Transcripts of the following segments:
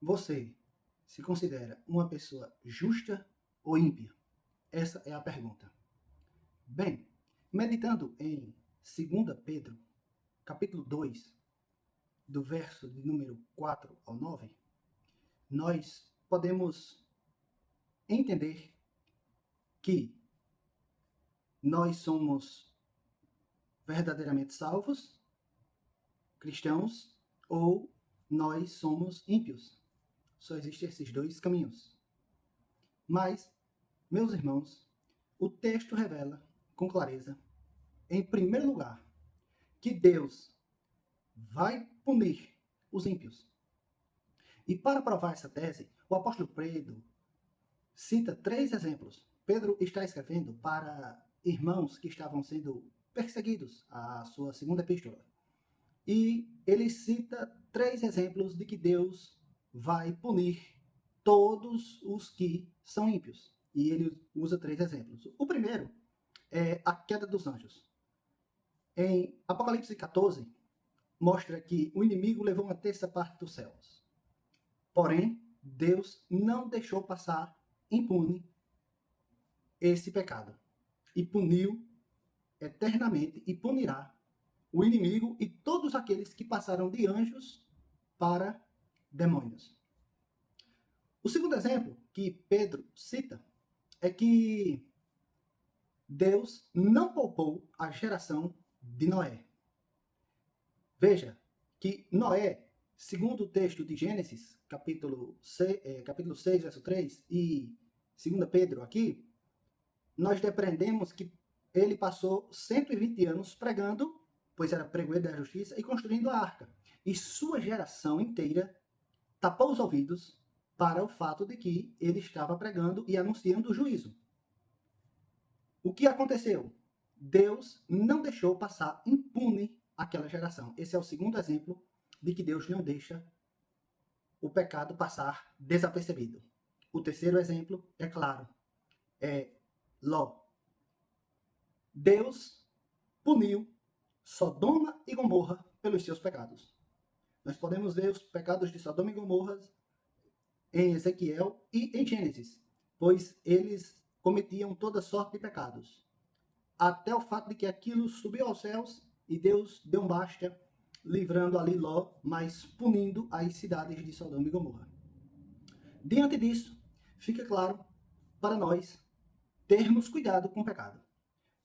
Você se considera uma pessoa justa ou ímpia? Essa é a pergunta. Bem, meditando em 2 Pedro, capítulo 2, do verso de número 4 ao 9, nós podemos entender que nós somos verdadeiramente salvos, cristãos, ou nós somos ímpios. Só existem esses dois caminhos. Mas, meus irmãos, o texto revela com clareza, em primeiro lugar, que Deus vai punir os ímpios. E para provar essa tese, o apóstolo Pedro cita 3 exemplos. Pedro está escrevendo para irmãos que estavam sendo perseguidos, a sua segunda epístola. E ele cita 3 exemplos de que Deus vai punir todos os que são ímpios. E ele usa 3 exemplos. O primeiro é a queda dos anjos. Em Apocalipse 14, mostra que o inimigo levou uma terça parte dos céus. Porém, Deus não deixou passar impune esse pecado. E puniu eternamente e punirá o inimigo e todos aqueles que passaram de anjos para demônios. O segundo exemplo que Pedro cita é que Deus não poupou a geração de Noé. Veja que Noé, segundo o texto de Gênesis, capítulo 6, verso 3, e 2 Pedro aqui, nós depreendemos que ele passou 120 anos pregando, pois era pregoeiro da justiça, e construindo a arca. E sua geração inteira tapou os ouvidos para o fato de que ele estava pregando e anunciando o juízo. O que aconteceu? Deus não deixou passar impune aquela geração. Esse é o segundo exemplo de que Deus não deixa o pecado passar desapercebido. O terceiro exemplo, é claro, é Ló. Deus puniu Sodoma e Gomorra pelos seus pecados. Nós podemos ver os pecados de Sodoma e Gomorra em Ezequiel e em Gênesis, pois eles cometiam toda sorte de pecados. Até o fato de que aquilo subiu aos céus e Deus deu um basta, livrando ali Ló, mas punindo as cidades de Sodoma e Gomorra. Diante disso, fica claro para nós termos cuidado com o pecado,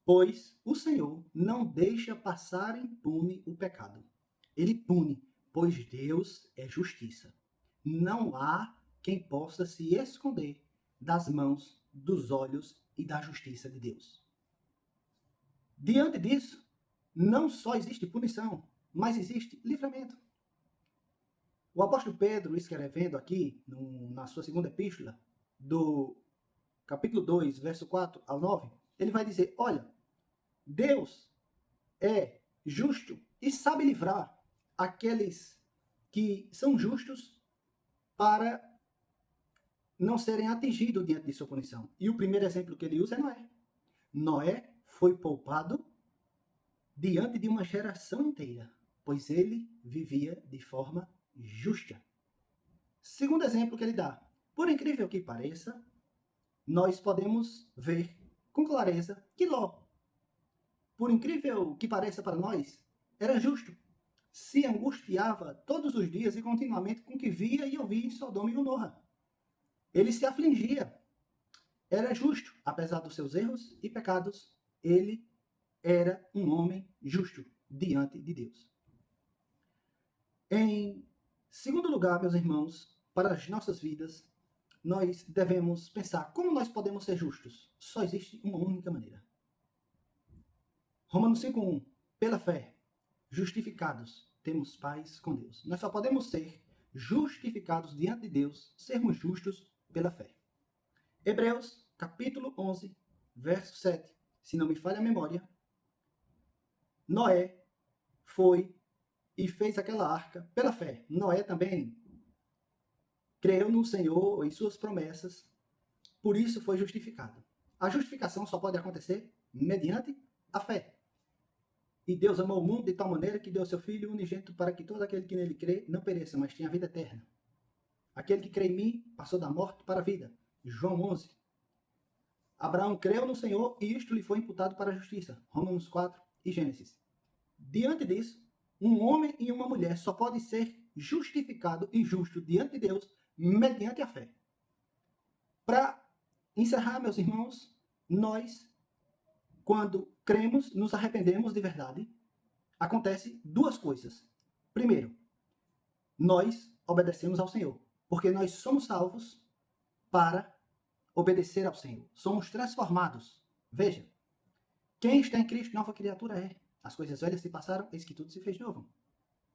pois o Senhor não deixa passar impune o pecado. Ele pune, pois Deus é justiça. Não há quem possa se esconder das mãos, dos olhos e da justiça de Deus. Diante disso, não só existe punição, mas existe livramento. O apóstolo Pedro, escrevendo aqui na sua segunda epístola, do capítulo 2, verso 4 ao 9, ele vai dizer, olha, Deus é justo e sabe livrar aqueles que são justos para não serem atingidos diante de sua punição. E o primeiro exemplo que ele usa é Noé. Noé foi poupado diante de uma geração inteira, pois ele vivia de forma justa. Segundo exemplo que ele dá, por incrível que pareça, nós podemos ver com clareza que Ló, por incrível que pareça para nós, era justo. Se angustiava todos os dias e continuamente com o que via e ouvia em Sodoma e Gomorra. Ele se afligia. Era justo, apesar dos seus erros e pecados, ele era um homem justo diante de Deus. Em segundo lugar, meus irmãos, para as nossas vidas, nós devemos pensar como nós podemos ser justos. Só existe uma única maneira. Romanos 5:1. Pela fé, justificados, temos paz com Deus. Nós só podemos ser justificados diante de Deus, sermos justos pela fé. Hebreus, capítulo 11, verso 7. Se não me falha a memória, Noé foi e fez aquela arca pela fé. Noé também creu no Senhor e suas promessas, por isso foi justificado. A justificação só pode acontecer mediante a fé. E Deus amou o mundo de tal maneira que deu seu Filho unigênito para que todo aquele que nele crê não pereça, mas tenha vida eterna. Aquele que crê em mim passou da morte para a vida. João 11. Abraão creu no Senhor e isto lhe foi imputado para a justiça. Romanos 4 e Gênesis. Diante disso, um homem e uma mulher só pode ser justificado e justo diante de Deus mediante a fé. Para encerrar, meus irmãos, nós, quando cremos, nos arrependemos de verdade, acontece duas coisas. Primeiro, nós obedecemos ao Senhor, porque nós somos salvos para obedecer ao Senhor. Somos transformados. Veja, quem está em Cristo, nova criatura é. As coisas velhas se passaram, eis que tudo se fez novo.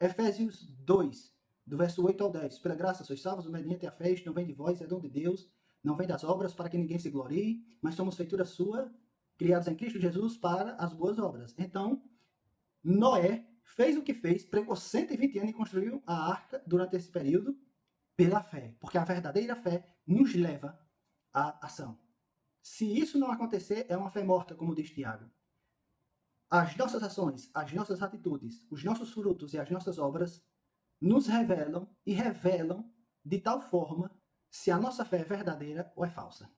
Efésios 2, do verso 8 ao 10. Pela graça sois salvos, mediante a fé, isto não vem de vós, é dom de Deus, não vem das obras, para que ninguém se glorie, mas somos feitura sua, criados em Cristo Jesus para as boas obras. Então, Noé fez o que fez, pregou 120 anos e construiu a arca durante esse período pela fé, porque a verdadeira fé nos leva à ação. Se isso não acontecer, é uma fé morta, como diz Tiago. As nossas ações, as nossas atitudes, os nossos frutos e as nossas obras nos revelam e revelam de tal forma se a nossa fé é verdadeira ou é falsa.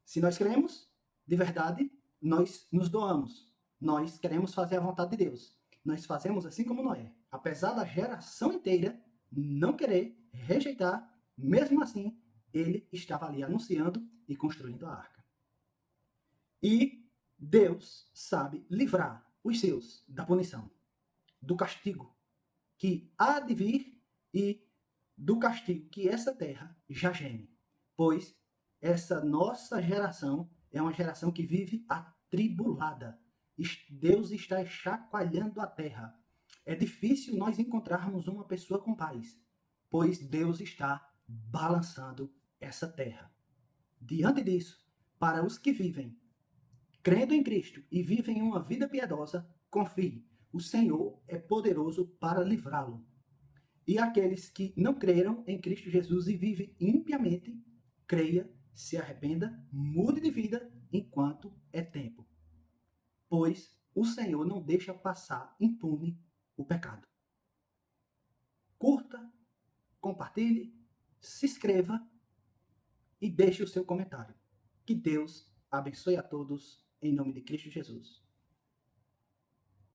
Se nós cremos de verdade, nós nos doamos. Nós queremos fazer a vontade de Deus. Nós fazemos assim como Noé. Apesar da geração inteira não querer, rejeitar, mesmo assim, ele estava ali anunciando e construindo a arca. E Deus sabe livrar os seus da punição, do castigo que há de vir e do castigo que essa terra já geme. Pois essa nossa geração é uma geração que vive atribulada. Deus está chacoalhando a terra. É difícil nós encontrarmos uma pessoa com paz, pois Deus está balançando essa terra. Diante disso, para os que vivem crendo em Cristo e vivem uma vida piedosa, confie, o Senhor é poderoso para livrá-lo. E aqueles que não creram em Cristo Jesus e vivem impiamente, creia, se arrependa, mude de vida enquanto é tempo. Pois o Senhor não deixa passar impune o pecado. Curta, compartilhe, se inscreva e deixe o seu comentário. Que Deus abençoe a todos em nome de Cristo Jesus.